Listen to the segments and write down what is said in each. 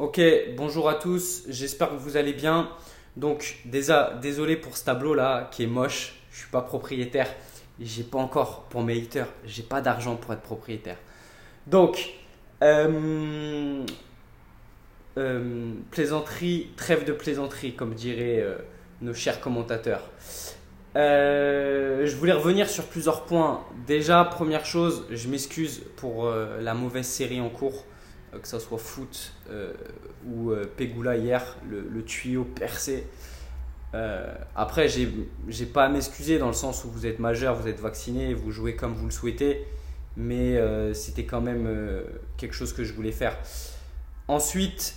Ok, bonjour à tous, j'espère que vous allez bien. Donc déjà, désolé pour ce tableau là qui est moche, je suis pas propriétaire. J'ai pas encore, pour mes haters, j'ai pas d'argent pour être propriétaire. Donc, euh, plaisanterie, trêve de plaisanterie, comme diraient nos chers commentateurs. Je voulais revenir sur plusieurs points. Déjà, première chose, je m'excuse pour la mauvaise série en cours, que ce soit foot ou Pegula hier, le tuyau percé. Après, j'ai pas à m'excuser dans le sens où vous êtes majeur, vous êtes vacciné, vous jouez comme vous le souhaitez, mais c'était quand même quelque chose que je voulais faire. Ensuite,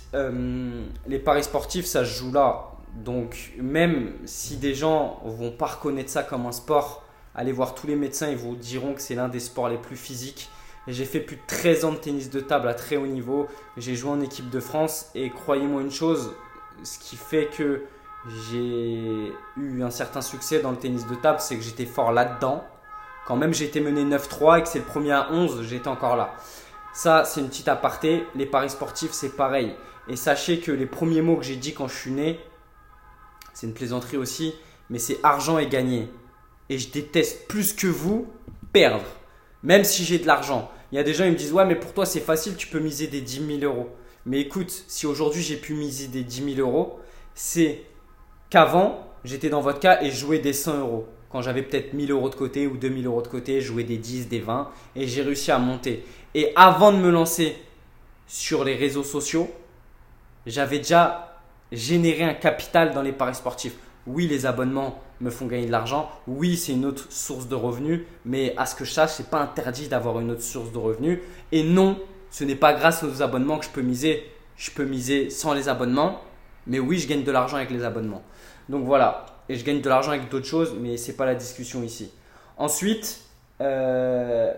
les paris sportifs, ça se joue là. Donc, même si des gens vont pas reconnaître ça comme un sport, allez voir tous les médecins, ils vous diront que c'est l'un des sports les plus physiques. Et j'ai fait plus de 13 ans de tennis de table à très haut niveau. J'ai joué en équipe de France et croyez-moi une chose, ce qui fait que j'ai eu un certain succès dans le tennis de table, c'est que j'étais fort là-dedans. Quand même j'ai été mené 9-3 et que c'est le premier à 11, j'étais encore là. Ça, c'est une petite aparté. Les paris sportifs, c'est pareil. Et sachez que les premiers mots que j'ai dit quand je suis né, c'est une plaisanterie aussi, mais c'est argent et gagner. Et je déteste plus que vous perdre, même si j'ai de l'argent. Il y a des gens qui me disent ouais, mais pour toi c'est facile, tu peux miser des 10 000 euros. Mais écoute, si aujourd'hui j'ai pu miser des 10 000 euros, c'est qu'avant j'étais dans votre cas et je jouais des 100 euros. Quand j'avais peut-être 1 000 euros de côté ou 2 000 euros de côté, je jouais des 10, des 20 et j'ai réussi à monter. Et avant de me lancer sur les réseaux sociaux, j'avais déjà généré un capital dans les paris sportifs. Oui, les abonnements me font gagner de l'argent. Oui, c'est une autre source de revenus. Mais à ce que je sache, ce n'est pas interdit d'avoir une autre source de revenus. Et non, ce n'est pas grâce aux abonnements que je peux miser. Je peux miser sans les abonnements. Mais oui, je gagne de l'argent avec les abonnements. Donc voilà. Et je gagne de l'argent avec d'autres choses, mais ce n'est pas la discussion ici. Ensuite, hier,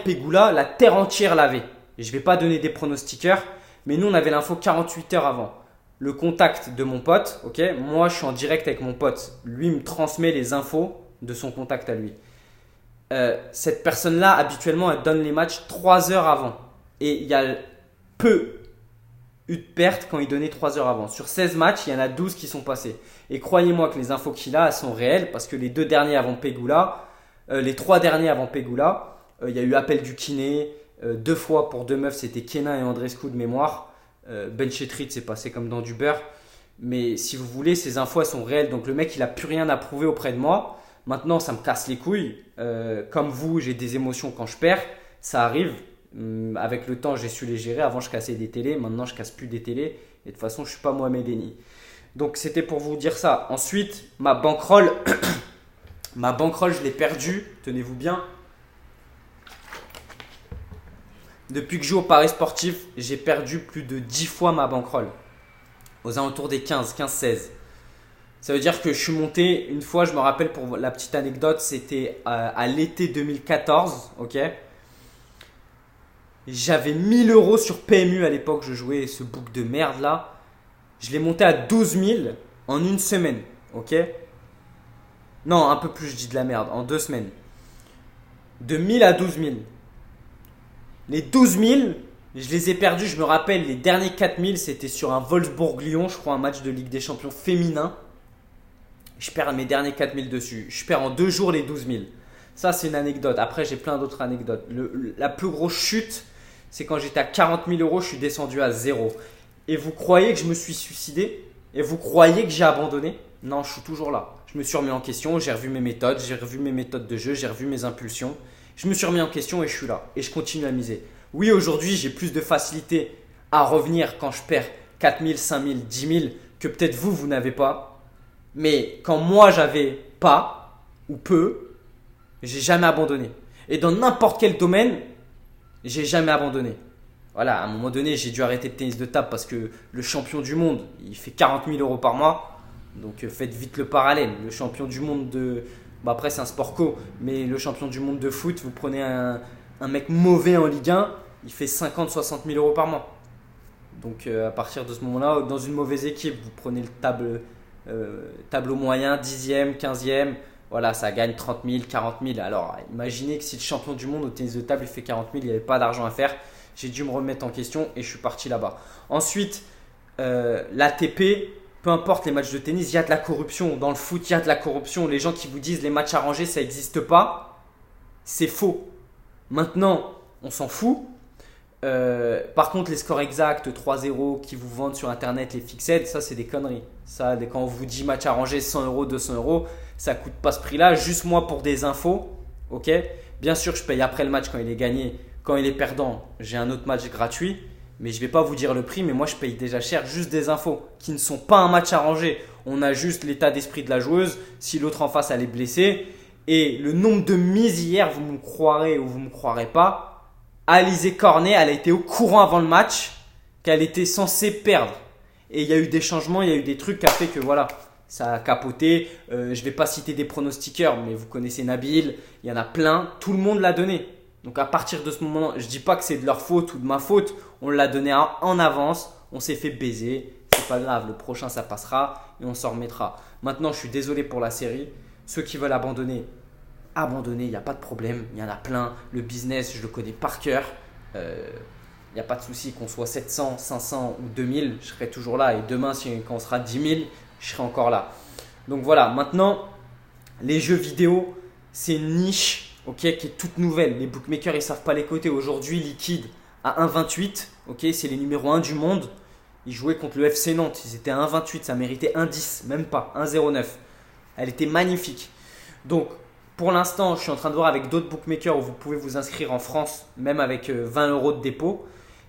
Pegula, la terre entière l'avait. Je ne vais pas donner des pronostiqueurs, mais nous, on avait l'info 48 heures avant. Le contact de mon pote, ok, moi, je suis en direct avec mon pote. Lui me transmet les infos de son contact à lui. Cette personne-là, habituellement, elle donne les matchs 3 heures avant. Et il y a peu eu de pertes quand il donnait 3 heures avant. Sur 16 matchs, il y en a 12 qui sont passés. Et croyez-moi que les infos qu'il a, elles sont réelles parce que les 2 derniers avant Pegula, les 3 derniers avant Pegula, il y a eu appel du kiné. 2 fois pour 2 meufs, c'était Kenin et Andrescu de mémoire. Ben Chetrit, c'est passé comme dans du beurre. Mais si vous voulez, ces infos, elles sont réelles. Donc le mec, il n'a plus rien à prouver auprès de moi. Maintenant, ça me casse les couilles. Comme vous, j'ai des émotions quand je perds. Ça arrive. Avec le temps, j'ai su les gérer. Avant, je cassais des télés. Maintenant, je casse plus des télés. Et de toute façon, je ne suis pas Mohamed Eni. Donc c'était pour vous dire ça. Ensuite, ma bankroll, je l'ai perdue. Tenez-vous bien. Depuis que je joue au paris sportif, j'ai perdu plus de 10 fois ma bankroll. Aux alentours des 15-16. Ça veut dire que je suis monté, une fois, je me rappelle pour la petite anecdote, c'était à l'été 2014, ok. J'avais 1 000 € sur PMU à l'époque, je jouais ce book de merde là. Je l'ai monté à 12 000 en une semaine, ok. Non, un peu plus, je dis de la merde, en 2 semaines. De 1000 à 12 000. Les 12 000, je les ai perdus. Je me rappelle, les derniers 4 000, c'était sur un Wolfsburg-Lyon, je crois, un match de Ligue des Champions féminin. Je perds mes derniers 4 000 dessus. Je perds en 2 jours les 12 000. Ça, c'est une anecdote. Après, j'ai plein d'autres anecdotes. La plus grosse chute, c'est quand j'étais à 40 000 euros, je suis descendu à zéro. Et vous croyez que je me suis suicidé? Et vous croyez que j'ai abandonné? Non, je suis toujours là. Je me suis remis en question, j'ai revu mes méthodes, de jeu, j'ai revu mes impulsions. Je me suis remis en question et je suis là. Et je continue à miser. Oui, aujourd'hui, j'ai plus de facilité à revenir quand je perds 4 000, 5 000, 10 000 que peut-être vous, vous n'avez pas. Mais quand moi, j'avais pas ou peu, j'ai jamais abandonné. Et dans n'importe quel domaine, j'ai jamais abandonné. Voilà, à un moment donné, j'ai dû arrêter le tennis de table parce que le champion du monde, il fait 40 000 € par mois. Donc faites vite le parallèle. Le champion du monde de... Bon, après, c'est un sport co, mais le champion du monde de foot, vous prenez un mec mauvais en Ligue 1, il fait 50-60 000 € par mois. Donc à partir de ce moment-là, dans une mauvaise équipe, vous prenez le tableau moyen, 10e, 15e, voilà, ça gagne 30 000, 40 000. Alors imaginez que si le champion du monde au tennis de table il fait 40 000, il n'y avait pas d'argent à faire. J'ai dû me remettre en question et je suis parti là-bas. Ensuite, l'ATP, peu importe les matchs de tennis, il y a de la corruption. Dans le foot, il y a de la corruption. Les gens qui vous disent les matchs arrangés, ça n'existe pas, c'est faux. Maintenant, on s'en fout. Par contre, les scores exacts 3-0 qui vous vendent sur internet, les fixed, ça c'est des conneries. Ça, quand on vous dit match arrangé 100 euros, 200 euros, ça coûte pas ce prix-là. Juste moi pour des infos, ok. Bien sûr, je paye après le match quand il est gagné. Quand il est perdant, j'ai un autre match gratuit. Mais je vais pas vous dire le prix, mais moi je paye déjà cher juste des infos qui ne sont pas un match arrangé. On a juste l'état d'esprit de la joueuse, si l'autre en face elle est blessée. Et le nombre de mises hier, vous me croirez ou vous me croirez pas, Alizé Cornet, elle a été au courant avant le match qu'elle était censée perdre. Et il y a eu des changements, il y a eu des trucs qui a fait que voilà, ça a capoté. Je ne vais pas citer des pronostiqueurs, mais vous connaissez Nabil, il y en a plein. Tout le monde l'a donné. Donc à partir de ce moment, je ne dis pas que c'est de leur faute ou de ma faute. On l'a donné en avance, on s'est fait baiser. C'est pas grave, le prochain ça passera et on s'en remettra. Maintenant, je suis désolé pour la série. Ceux qui veulent abandonner, il n'y a pas de problème, il y en a plein. Le business, je le connais par cœur. Il n'y a pas de souci qu'on soit 700, 500 ou 2000, je serai toujours là. Et demain, quand on sera 10 000, je serai encore là. Donc voilà, maintenant, les jeux vidéo, c'est une niche qui est toute nouvelle. Les bookmakers, ils ne savent pas les coter. Aujourd'hui, Liquid à 1,28, c'est les numéros 1 du monde. Ils jouaient contre le FC Nantes, ils étaient à 1,28, ça méritait 1,10, même pas, 1,09. Elle était magnifique. Donc, pour l'instant, je suis en train de voir avec d'autres bookmakers où vous pouvez vous inscrire en France, même avec 20 euros de dépôt.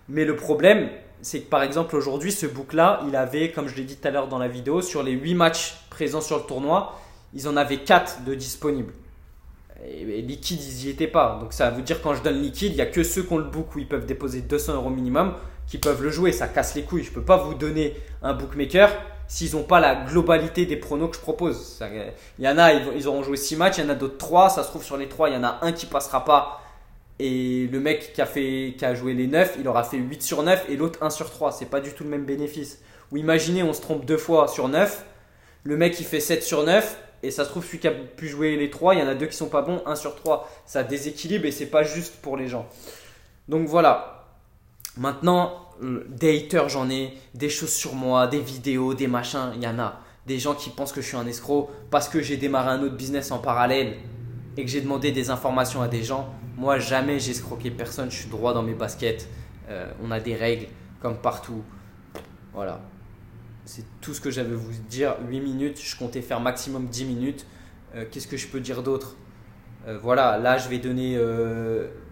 Mais le problème, c'est que par exemple, aujourd'hui, ce book-là, il avait, comme je l'ai dit tout à l'heure dans la vidéo, sur les 8 matchs présents sur le tournoi, ils en avaient 4 de disponibles. Et Liquid, ils n'y étaient pas. Donc ça veut dire quand je donne Liquid, il n'y a que ceux qui ont le book où ils peuvent déposer 200 euros minimum qui peuvent le jouer. Ça casse les couilles. Je ne peux pas vous donner un bookmaker s'ils n'ont pas la globalité des pronos que je propose. Il y en a, ils auront joué 6 matchs, il y en a d'autres 3. Ça se trouve sur les 3, il y en a un qui passera pas. Et le mec qui a joué les 9, il aura fait 8 sur 9 et l'autre 1 sur 3. C'est pas du tout le même bénéfice. Ou imaginez, on se trompe 2 fois sur 9. Le mec, il fait 7 sur 9. Et ça se trouve, celui qui a pu jouer les 3, il y en a 2 qui sont pas bons, 1 sur 3. Ça déséquilibre et c'est pas juste pour les gens. Donc voilà. Maintenant, des haters, j'en ai. Des choses sur moi, des vidéos, des machins, il y en a. Des gens qui pensent que je suis un escroc parce que j'ai démarré un autre business en parallèle et que j'ai demandé des informations à des gens. Moi, jamais j'ai escroqué personne. Je suis droit dans mes baskets. On a des règles comme partout. Voilà. C'est tout ce que j'avais à vous dire. 8 minutes, je comptais faire maximum 10 minutes. Qu'est-ce que je peux dire d'autre? Voilà, là je vais donner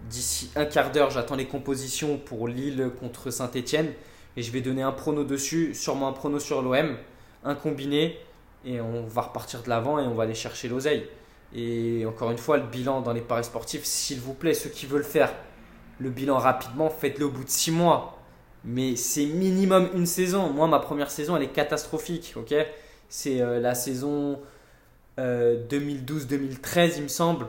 d'ici un quart d'heure, j'attends les compositions pour Lille contre Saint-Etienne. Et je vais donner un prono dessus, sûrement un prono sur l'OM, un combiné. Et on va repartir de l'avant et on va aller chercher l'oseille. Et encore une fois, le bilan dans les paris sportifs, s'il vous plaît, ceux qui veulent faire le bilan rapidement, faites-le au bout de 6 mois. Mais c'est minimum une saison. Moi, ma première saison, elle est catastrophique. C'est la saison 2012-2013, il me semble.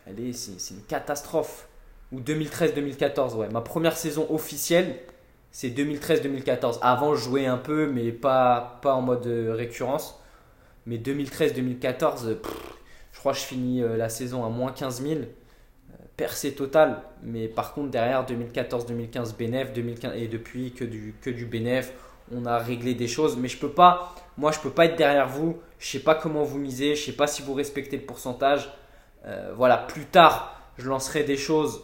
C'est une catastrophe. Ou 2013-2014, ouais. Ma première saison officielle, c'est 2013-2014. Avant, je jouais un peu, mais pas en mode récurrence. Mais 2013-2014, je crois que je finis la saison à moins 15 000. Percée totale, mais par contre derrière 2014-2015 bénéf, 2015 et depuis que du bénéf, on a réglé des choses, mais je peux pas être derrière vous, je sais pas comment vous misez, je sais pas si vous respectez le pourcentage. Voilà, plus tard je lancerai des choses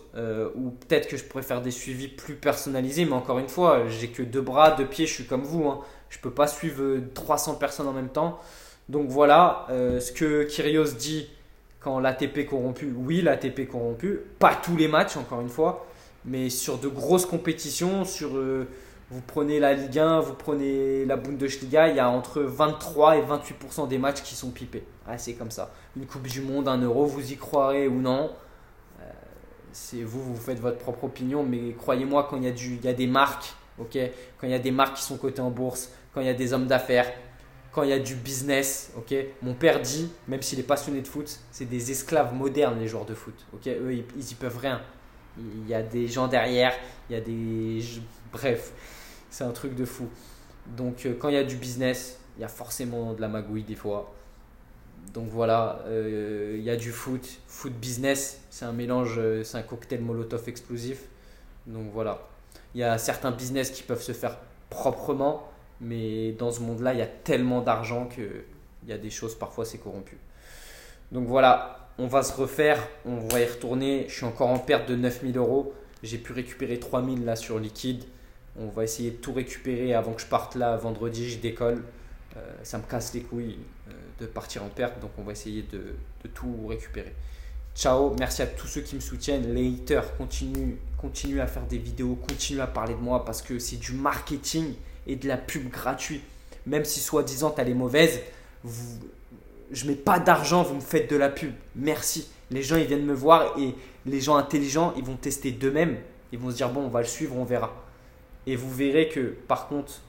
ou peut-être que je pourrais faire des suivis plus personnalisés, mais encore une fois, j'ai que 2 bras, 2 pieds, je suis comme vous, hein. Je peux pas suivre 300 personnes en même temps. Donc voilà, ce que Kyrgios dit. Quand l'ATP corrompu, oui, l'ATP corrompu. Pas tous les matchs, encore une fois. Mais sur de grosses compétitions, vous prenez la Ligue 1, vous prenez la Bundesliga, il y a entre 23 et 28% des matchs qui sont pipés. Ah, c'est comme ça. Une Coupe du Monde, 1 euro, vous y croirez ou non. C'est vous faites votre propre opinion. Mais croyez-moi, quand il y a des marques, quand il y a des marques qui sont cotées en bourse, quand il y a des hommes d'affaires, quand il y a du business, mon père dit, même s'il est passionné de foot, c'est des esclaves modernes les joueurs de foot. Eux, ils y peuvent rien. Il y a des gens derrière, il y a des... Bref, c'est un truc de fou. Donc quand il y a du business, il y a forcément de la magouille des fois. Donc voilà, il y a du foot business, c'est un mélange, c'est un cocktail Molotov explosif. Donc voilà, il y a certains business qui peuvent se faire proprement, mais dans ce monde-là, il y a tellement d'argent qu'il y a des choses, parfois c'est corrompu. Donc voilà, on va se refaire, on va y retourner. Je suis encore en perte de 9000 euros. J'ai pu récupérer 3000 là sur liquide. On va essayer de tout récupérer avant que je parte là. Vendredi, je décolle. Ça me casse les couilles de partir en perte. Donc on va essayer de tout récupérer. Ciao, merci à tous ceux qui me soutiennent. Les haters, continuent à faire des vidéos, continuent à parler de moi parce que c'est du marketing et de la pub gratuit. Même si soi-disant elle est mauvaise, je mets pas d'argent, vous me faites de la pub. Merci. Les gens ils viennent me voir et les gens intelligents ils vont tester d'eux-mêmes. Ils vont se dire bon on va le suivre, on verra. Et vous verrez que par contre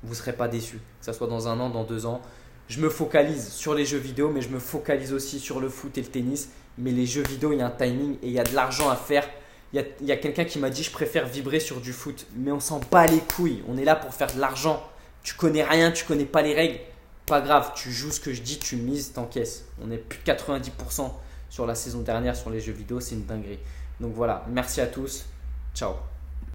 vous ne serez pas déçus. Que ce soit dans 1 an, dans 2 ans. Je me focalise sur les jeux vidéo mais je me focalise aussi sur le foot et le tennis. Mais les jeux vidéo il y a un timing et il y a de l'argent à faire. Il y a quelqu'un qui m'a dit je préfère vibrer sur du foot. Mais on s'en bat les couilles. On est là pour faire de l'argent. Tu connais rien, tu connais pas les règles. Pas grave, tu joues ce que je dis, tu mises, t'encaisses. On est plus de 90% sur la saison dernière sur les jeux vidéo, c'est une dinguerie. Donc voilà, merci à tous. Ciao.